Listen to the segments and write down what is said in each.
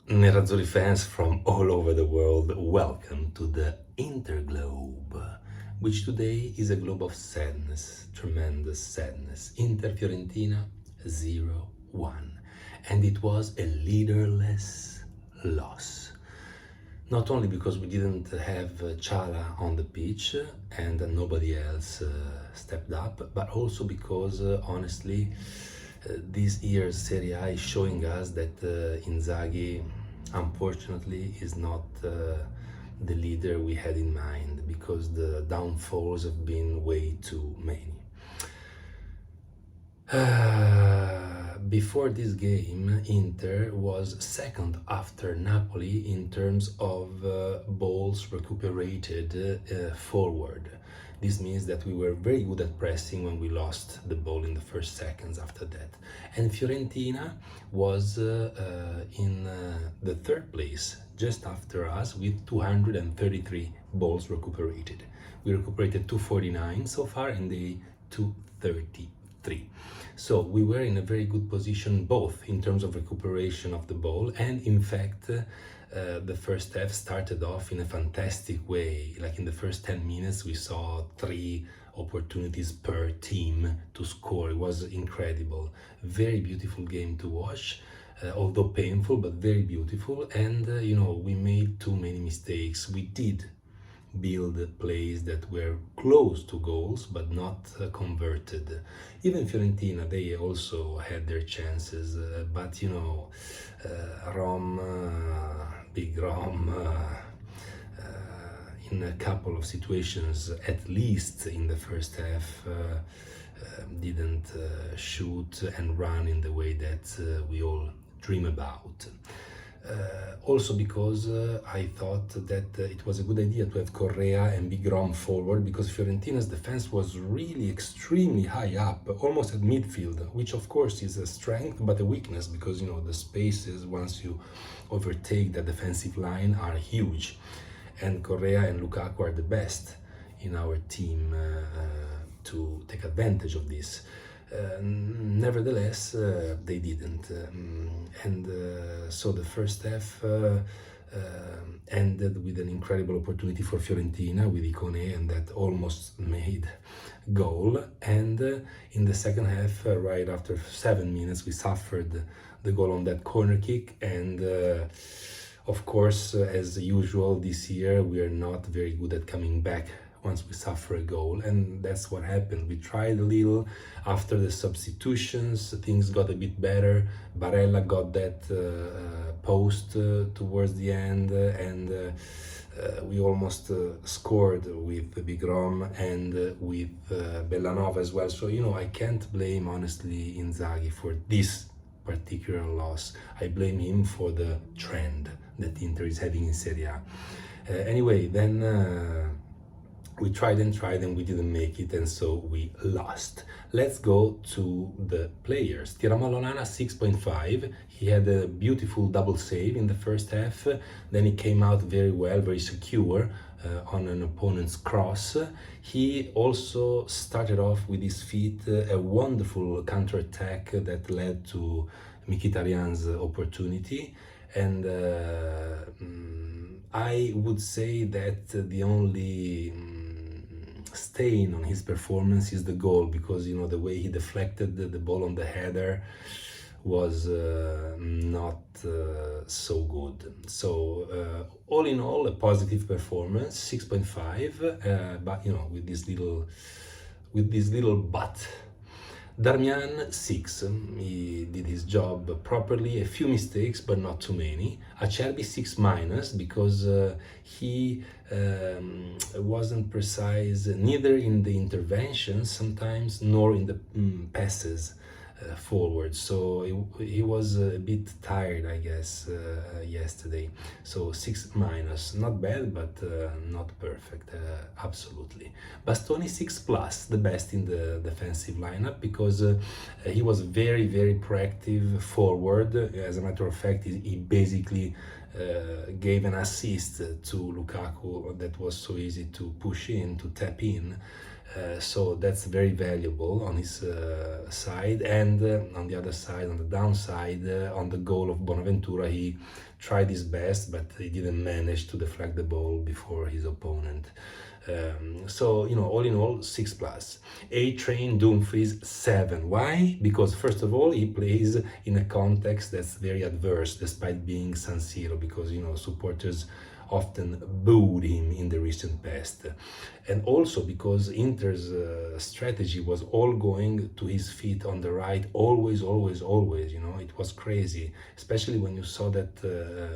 Nerazzurri fans from all over the world, welcome to the Interglobe, which today is a globe of sadness, tremendous sadness. Inter-Fiorentina 0-1, and it was a leaderless loss. Not only because we didn't have Chala on the pitch and nobody else stepped up, but also because, honestly, this year's Serie A is showing us that Inzaghi, unfortunately, is not the leader we had in mind, because the downfalls have been way too many. Before this game, Inter was second after Napoli in terms of balls recuperated forward. This means that we were very good at pressing when we lost the ball in the first seconds after that. And Fiorentina was in the third place, just after us, with 233 balls recuperated. We recuperated 249 so far, and they 233. So we were in a very good position, both in terms of recuperation of the ball, and in fact the first half started off in a fantastic way. Like in the first 10 minutes we saw 3 opportunities per team to score. It was incredible. Very beautiful game to watch, although painful, but very beautiful. And we made too many mistakes. We did build plays that were close to goals but not converted. Even Fiorentina, they also had their chances, but Rom, big Rom, in a couple of situations, at least in the first half, didn't shoot and run in the way that we all dream about. Also because I thought that it was a good idea to have Correa and Big Rom forward, because Fiorentina's defense was really extremely high up, almost at midfield, which of course is a strength but a weakness, because the spaces once you overtake the defensive line are huge, and Correa and Lukaku are the best in our team to take advantage of this. Nevertheless, they didn't, and so the first half ended with an incredible opportunity for Fiorentina with Icone, and that almost made goal. And in the second half, right after 7 minutes, we suffered the goal on that corner kick, and of course, as usual this year, we are not very good at coming back once we suffer a goal, and that's what happened. We tried a little after the substitutions, things got a bit better. Barella got that post towards the end, and we almost scored with Big Rom and with Bellanova as well. So I can't blame, honestly, Inzaghi for this particular loss. I blame him for the trend that Inter is having in Serie A. Anyway, then we tried and we didn't make it, and so we lost. Let's go to the players. Tiramolo Lana 6.5. He had a beautiful double save in the first half. Then he came out very well, very secure on an opponent's cross. He also started off with his feet a wonderful counter-attack that led to Mkhitaryan's opportunity. And I would say that the only stain on his performance is the goal, because the way he deflected the ball on the header was not so good. So all in all, a positive performance, 6.5, but with this little but. Darmian 6, he did his job properly, a few mistakes but not too many. Acerbi 6 minus, because he wasn't precise neither in the interventions sometimes nor in the passes forward, so he was a bit tired, I guess, yesterday. So 6 minus, not bad, but not perfect, absolutely. Bastoni 6 plus, the best in the defensive lineup, because he was very, very proactive forward. As a matter of fact, he basically gave an assist to Lukaku that was so easy to push in, to tap in. So that's very valuable on his side. And on the other side, on the downside, on the goal of Bonaventura, he tried his best, but he didn't manage to deflect the ball before his opponent. So, all in all, 6+. A-Train Dumfries, 7. Why? Because first of all, he plays in a context that's very adverse, despite being San Siro, because, supporters often booed him in the recent past. And also because Inter's strategy was all going to his feet on the right, always, it was crazy, especially when you saw that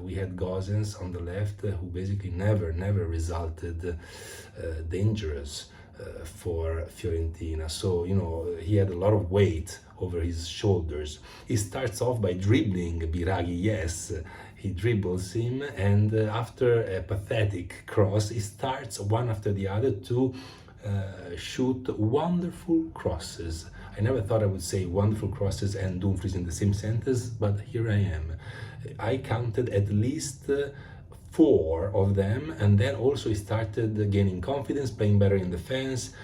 we had Gosens on the left, who basically never resulted dangerous for Fiorentina. So, he had a lot of weight over his shoulders. He starts off by dribbling Biraghi, yes, he dribbles him, and after a pathetic cross, he starts one after the other to shoot wonderful crosses. I never thought I would say wonderful crosses and Dumfries in the same sentence, but here I am. I counted at least 4 of them, and then also he started gaining confidence, playing better in defense.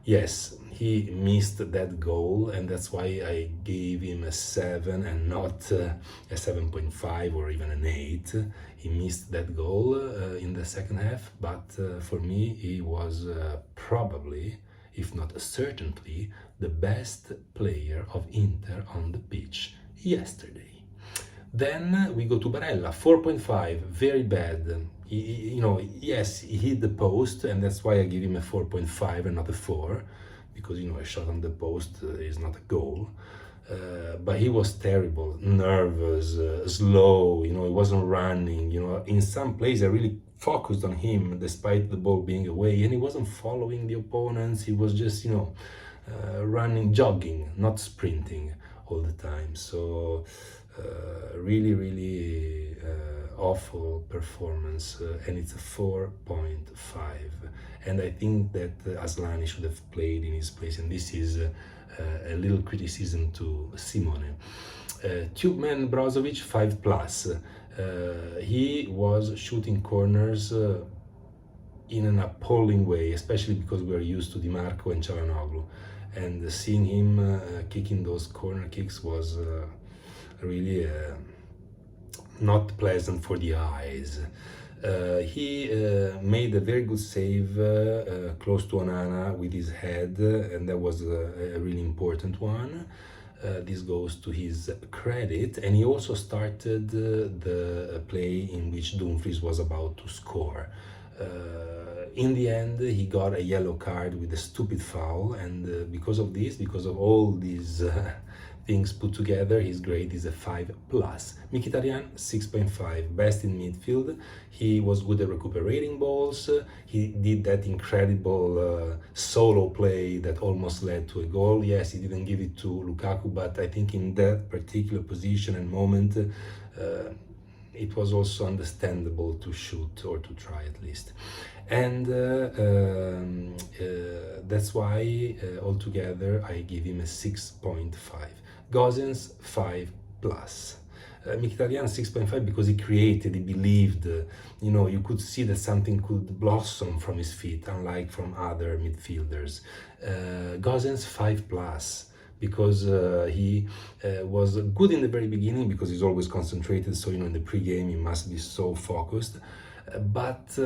Yes, he missed that goal, and that's why I gave him a 7 and not a 7.5 or even an 8. He missed that goal in the second half, but for me he was probably, if not certainly, the best player of Inter on the pitch yesterday. Then we go to Barella, 4.5, very bad. Yes, he hit the post, and that's why I give him a 4.5 and not a 4, because, a shot on the post is not a goal. But he was terrible, nervous, slow, he wasn't running, in some plays I really focused on him despite the ball being away, and he wasn't following the opponents, he was just, running, jogging, not sprinting all the time. So really awful performance, and it's a 4.5. And I think that Aslani should have played in his place, and this is a little criticism to Simone. Tubeman Brozovic, 5+. He was shooting corners in an appalling way, especially because we are used to Di Marco and Çalhanoğlu, and seeing him kicking those corner kicks was really not pleasant for the eyes. He made a very good save close to Onana with his head, and that was a really important one. This goes to his credit, and he also started the play in which Dumfries was about to score. In the end, he got a yellow card with a stupid foul, and because of all these things put together, his grade is a 5+. Mkhitaryan, 6.5, best in midfield. He was good at recuperating balls. He did that incredible solo play that almost led to a goal. Yes, he didn't give it to Lukaku, but I think in that particular position and moment, it was also understandable to shoot, or to try at least. And that's why altogether I give him a 6.5. Gosens, 5+. Mkhitaryan, 6.5, because he created, he believed, you could see that something could blossom from his feet, unlike from other midfielders. Gosens, 5+. Because he was good in the very beginning, because he's always concentrated, so in the pre-game he must be so focused. But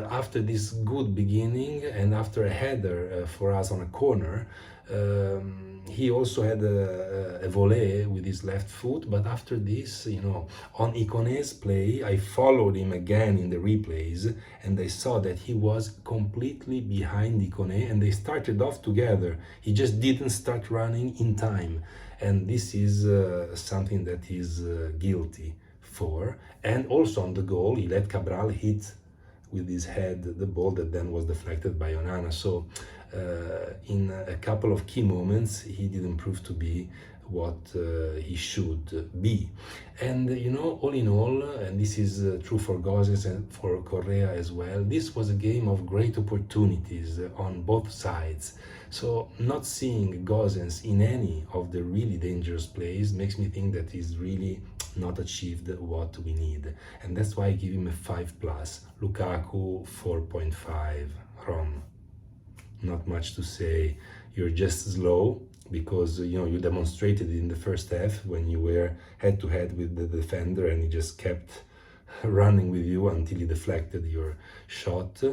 after this good beginning, and after a header for us on a corner, he also had a volley with his left foot. But after this, on Ikone's play, I followed him again in the replays, and I saw that he was completely behind Ikone, and they started off together. He just didn't start running in time, and this is something that he's guilty for. And also on the goal, he let Cabral hit with his head the ball that then was deflected by Onana. So in a couple of key moments, he didn't prove to be what he should be. And all in all, and this is true for Gosens and for Correa as well, this was a game of great opportunities on both sides. So not seeing Gosens in any of the really dangerous plays makes me think that he's really not achieved what we need, and that's why I give him a 5+. Lukaku, 4.5. Rom. not much to say. You're just slow because you demonstrated it in the first half when you were head to head with the defender and he just kept running with you until he deflected your shot.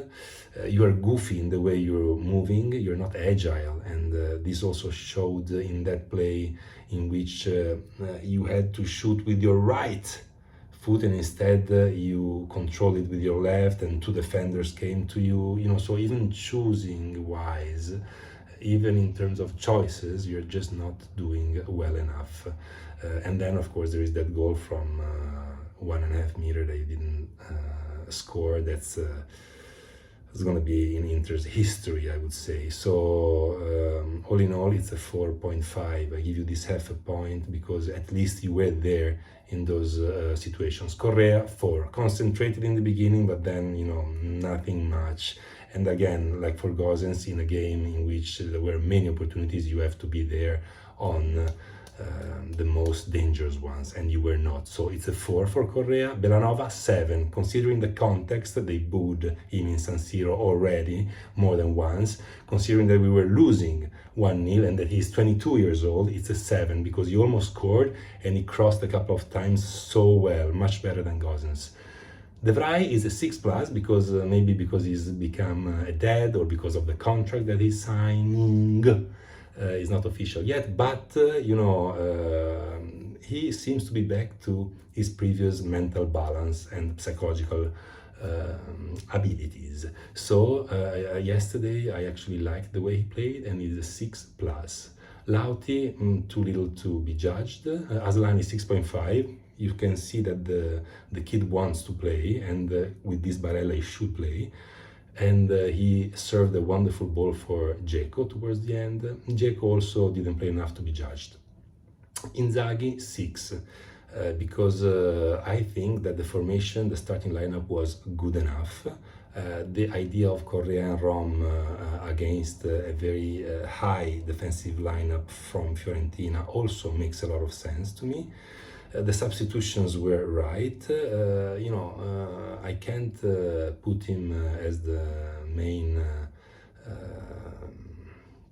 You are goofy in the way you're moving, you're not agile, and this also showed in that play in which you had to shoot with your right foot and instead you control it with your left and two defenders came to you, so even choosing wise, even in terms of choices, you're just not doing well enough. And then of course there is that goal from 1.5 meters that you didn't score. That's it's going to be in Inter's history, I would say. So all in all, it's a 4.5. I give you this half a point because at least you were there in those situations. Correa, 4. Concentrated in the beginning, but then, nothing much. And again, like for Gosens, in a game in which there were many opportunities, you have to be there on the most dangerous ones, and you were not. So it's a 4 for Correa. Belanova, 7. Considering the context, they booed him in San Siro already more than once. Considering that we were losing 1-0 and that he's 22 years old, it's a 7 because he almost scored and he crossed a couple of times so well, much better than Gosens. De Vrij is a 6+ because maybe because he's become a dad or because of the contract that he's signing. It's not official yet, but he seems to be back to his previous mental balance and psychological abilities. So yesterday I actually liked the way he played and he's a 6+. Lauti, too little to be judged. Aslani, 6.5. You can see that the kid wants to play, and with this Barella he should play. And he served a wonderful ball for Dzeko towards the end. Dzeko also didn't play enough to be judged. Inzaghi, 6, because I think that the formation, the starting lineup was good enough. The idea of Correa and Rom against a very high defensive lineup from Fiorentina also makes a lot of sense to me. The substitutions were right. I can't put him as the main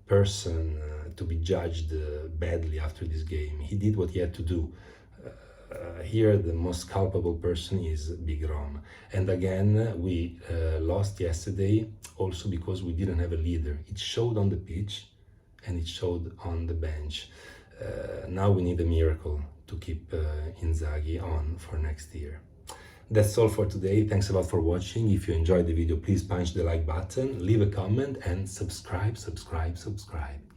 person to be judged badly after this game. He did what he had to do. Here the most culpable person is Big Rom. And again, we lost yesterday also because we didn't have a leader. It showed on the pitch and it showed on the bench. Now we need a miracle to keep Inzaghi on for next year. That's all for today. Thanks a lot for watching. If you enjoyed the video, please punch the like button, leave a comment and subscribe.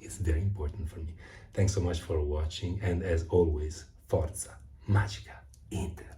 It's very important for me. Thanks so much for watching, and as always, Forza Magica Inter.